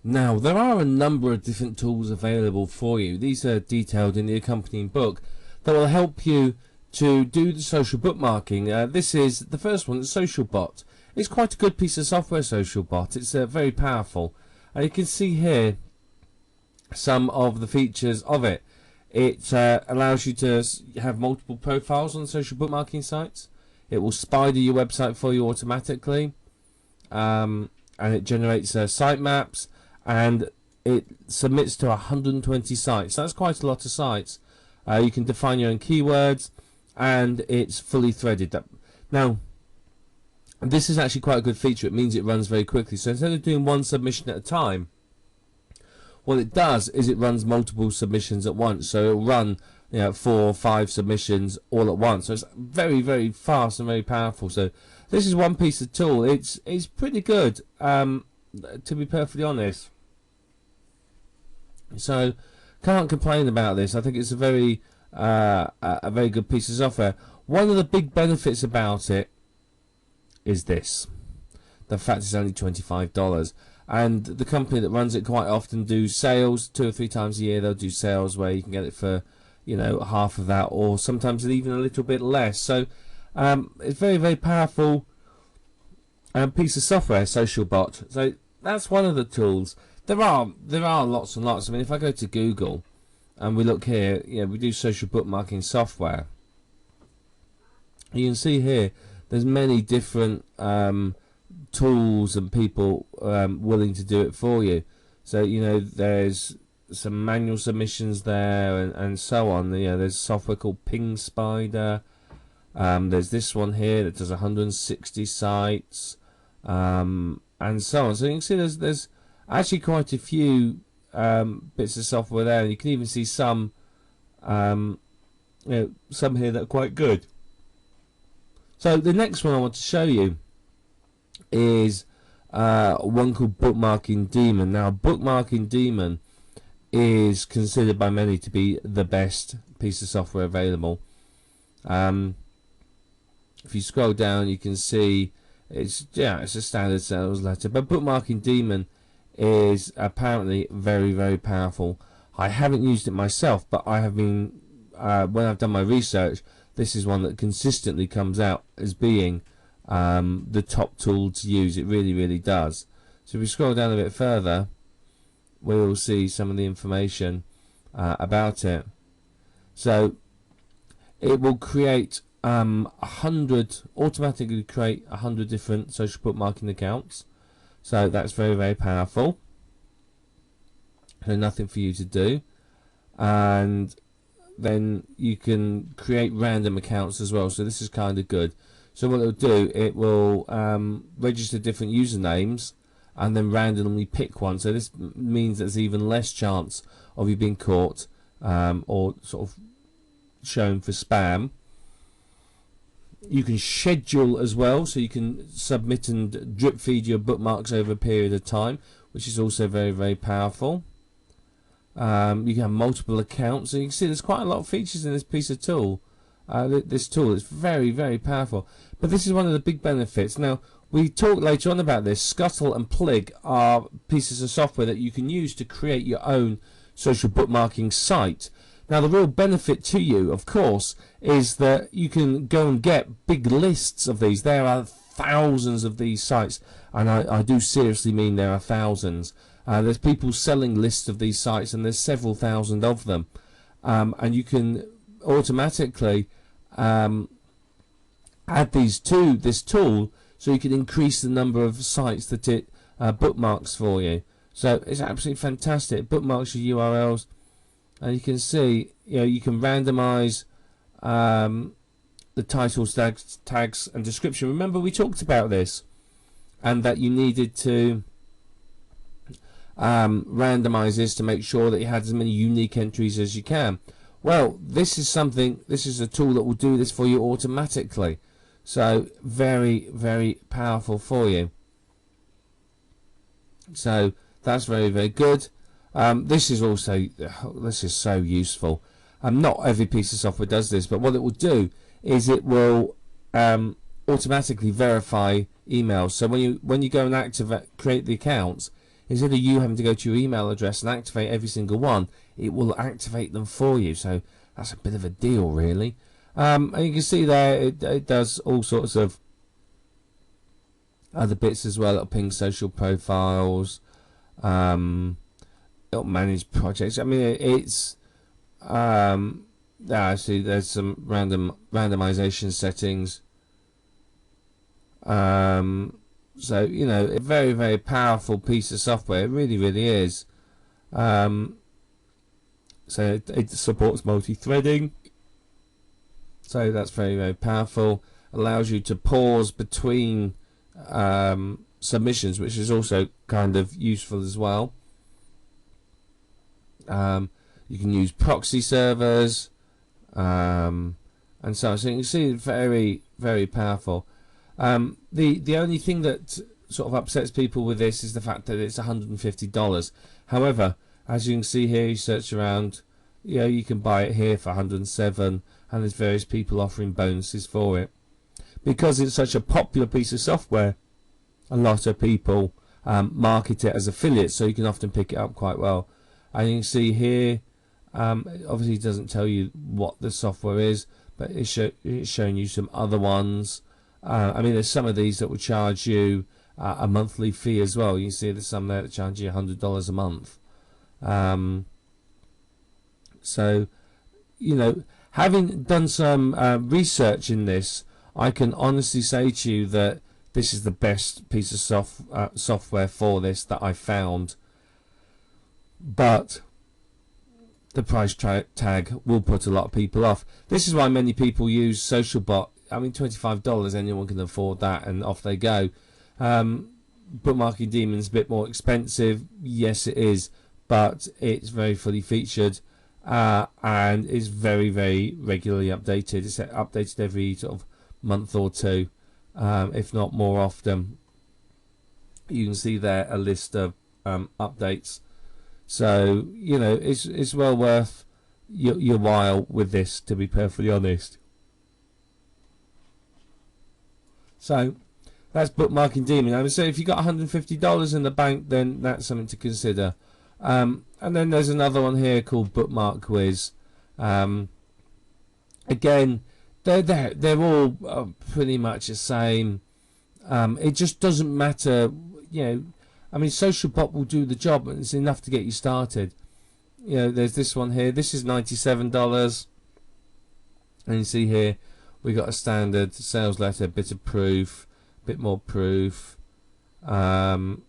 Now, there are a number of different tools available for you. These are detailed in the accompanying book that will help you to do the social bookmarking. This is the first one, the Social Bot. It's quite a good piece of software, Social Bot. It's very powerful. And you can see here some of the features of it. It allows you to have multiple profiles on social bookmarking sites. It will spider your website for you automatically. And it generates site maps. And it submits to 120 sites. That's quite a lot of sites. You can define your own keywords, and it's fully threaded. Now, this is actually quite a good feature. It means it runs very quickly. So instead of doing one submission at a time, what it does is it runs multiple submissions at once. So it'll run 4 or 5 submissions all at once. So it's very, very fast and very powerful. So this is one piece of tool. It's pretty good, to be perfectly honest. So can't complain about this. I think it's a very good piece of software. One of the big benefits about it is this: the fact it's only $25, and the company that runs it quite often do sales 2 or 3 times a year. They'll do sales where you can get it for half of that, or sometimes even a little bit less. So it's very, very powerful piece of software, Social Bot. So that's one of the tools. There are lots and lots. I mean, if I go to Google and we look here, we do social bookmarking software. You can see here there's many different tools and people willing to do it for you. So there's some manual submissions there and so on. There's software called Ping Spider. There's this one here that does 160 sites, and so on. So you can see there's actually quite a few bits of software there, and you can even see some some here that are quite good. So the next one I want to show you is one called Bookmarking Demon. Now, Bookmarking Demon is considered by many to be the best piece of software available. If you scroll down, you can see it's a standard sales letter, but Bookmarking Demon is apparently very, very powerful. I haven't used it myself, but I have been when I've done my research, this is one that consistently comes out as being the top tool to use. It really, really does. So if we scroll down a bit further, we'll see some of the information about it. So it will create automatically create 100 different social bookmarking accounts. So that's very, very powerful. So nothing for you to do. And then you can create random accounts as well. So this is kind of good. So what it'll do, it will register different usernames and then randomly pick one. So this means there's even less chance of you being caught or sort of shown for spam. You can schedule as well, so you can submit and drip feed your bookmarks over a period of time, which is also very, very powerful. You can have multiple accounts, so you can see there's quite a lot of features in this piece of tool. This tool is very, very powerful. But this is one of the big benefits. Now, we talk later on about this. Scuttle and Plig are pieces of software that you can use to create your own social bookmarking site. Now, the real benefit to you, of course, is that you can go and get big lists of these. There are thousands of these sites, and I do seriously mean there are thousands. There's people selling lists of these sites, and there's several thousand of them. And you can automatically add these to this tool, so you can increase the number of sites that it bookmarks for you. So it's absolutely fantastic. It bookmarks your URLs. And you can see, you can randomize the titles, tags, and description. Remember, we talked about this, and that you needed to randomize this to make sure that you had as many unique entries as you can. Well, this is a tool that will do this for you automatically. So very, very powerful for you. So that's very, very good. This is so useful. Not every piece of software does this, but what it will do is it will automatically verify emails. So when you go and create the accounts, instead of you having to go to your email address and activate every single one, it will activate them for you. So that's a bit of a deal, really. And you can see there it does all sorts of other bits as well. It'll ping social profiles, it'll manage projects. I mean, it's actually there's some randomization settings. So you know, a very, very powerful piece of software. It really, really is. So it supports multi-threading. So that's very, very powerful. Allows you to pause between submissions, which is also kind of useful as well. You can use proxy servers, and so on. So you can see it's very, very powerful. The only thing that sort of upsets people with this is the fact that it's $150. However, as you can see here, you search around, you know, you can buy it here for $107, and there's various people offering bonuses for it. Because it's such a popular piece of software, a lot of people market it as affiliates, so you can often pick it up quite well. And you can see here, obviously it doesn't tell you what the software is, but it's showing you some other ones. I mean, there's some of these that will charge you a monthly fee as well. You can see there's some there that charge you $100 a month. So, you know, having done some research in this, I can honestly say to you that this is the best piece of software for this that I found. But the price tag will put a lot of people off. This is why many people use SocialBot. I mean, $25, anyone can afford that, and off they go. Bookmarking Demon's a bit more expensive. Yes, it is, but it's very fully featured, and is very, very regularly updated. It's updated every sort of month or two, if not more often. You can see there a list of updates. So, you know, it's well worth your while with this, to be perfectly honest. So that's Bookmarking Demon. I would say if you've got $150 in the bank, then that's something to consider. And then there's another one here called Bookmark Quiz. Again, they're all pretty much the same. It just doesn't matter, you know. I mean, SocialBot will do the job, and it's enough to get you started. You know, there's this one here. This is $97, and you see here we got a standard sales letter, bit of proof, bit more proof, and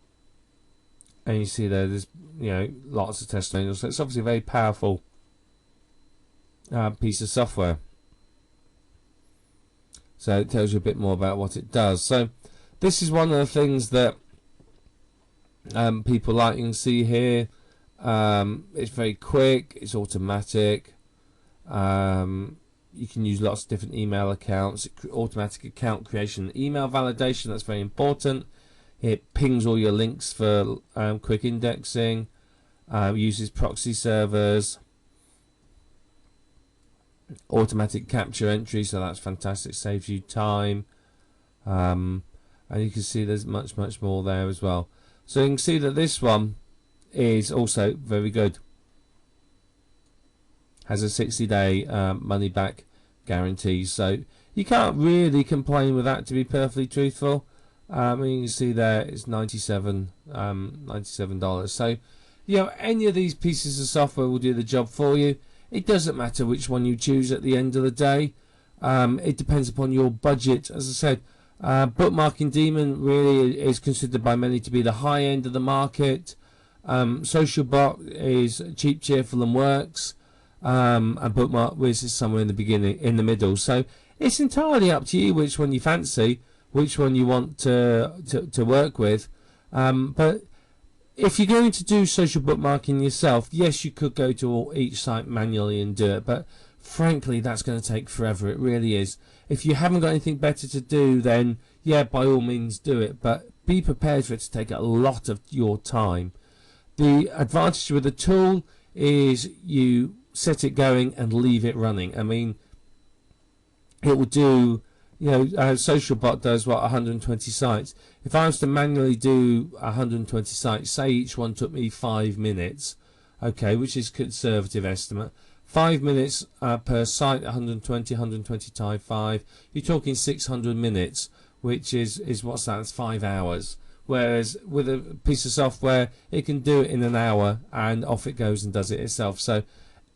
you see there's, you know, lots of testimonials. So it's obviously a very powerful piece of software. So it tells you a bit more about what it does. So this is one of the things that people like. You can see here, it's very quick, it's automatic. You can use lots of different email accounts, automatic account creation, email validation, that's very important. It pings all your links for quick indexing, uses proxy servers, automatic capture entry, so that's fantastic, saves you time. And you can see there's much more there as well. So you can see that this one is also very good. Has a 60-day money back guarantee, so you can't really complain with that, to be perfectly truthful. And you can see there it's $97. So, you know, any of these pieces of software will do the job for you. It doesn't matter which one you choose at the end of the day. It depends upon your budget. As I said, Bookmarking Demon really is considered by many to be the high end of the market. SocialBot is cheap, cheerful, and works. And Bookmark Quiz is somewhere in the middle. So it's entirely up to you which one you fancy, which one you want to work with. But if you're going to do social bookmarking yourself, yes, you could go to each site manually and do it, but frankly, that's going to take forever. It really is. If you haven't got anything better to do, then yeah, by all means do it, but be prepared for it to take a lot of your time. The advantage with the tool is you set it going and leave it running. I mean, it will do SocialBot does what, 120 sites. If I was to manually do 120 sites, say each one took me 5 minutes, okay, which is conservative estimate. 5 minutes per site, 120 times 5. You're talking 600 minutes, which is what's that? It's 5 hours. Whereas with a piece of software, it can do it in an hour, and off it goes and does it itself. So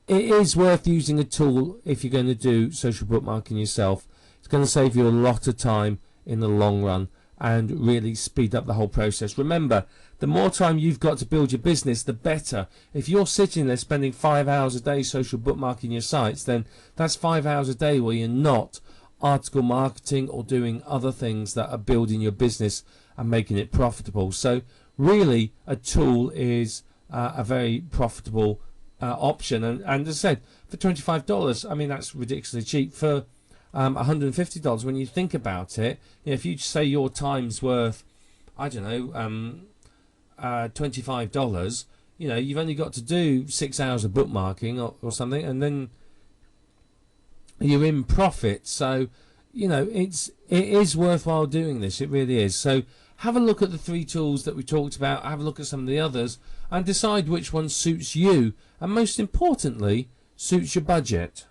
it is worth using a tool if you're going to do social bookmarking yourself. It's going to save you a lot of time in the long run and really speed up the whole process. Remember, the more time you've got to build your business, the better. If you're sitting there spending 5 hours a day social bookmarking your sites, then that's 5 hours a day where you're not article marketing or doing other things that are building your business and making it profitable. So really, a tool is a very profitable option. And as I said, for $25, I mean, that's ridiculously cheap. For $150, when you think about it, if you say your time's worth, I don't know, $25, you've only got to do 6 hours of bookmarking or something, and then you're in profit. So it is worthwhile doing this. It really is. So have a look at the 3 tools that we talked about, have a look at some of the others, and decide which one suits you, and most importantly, suits your budget.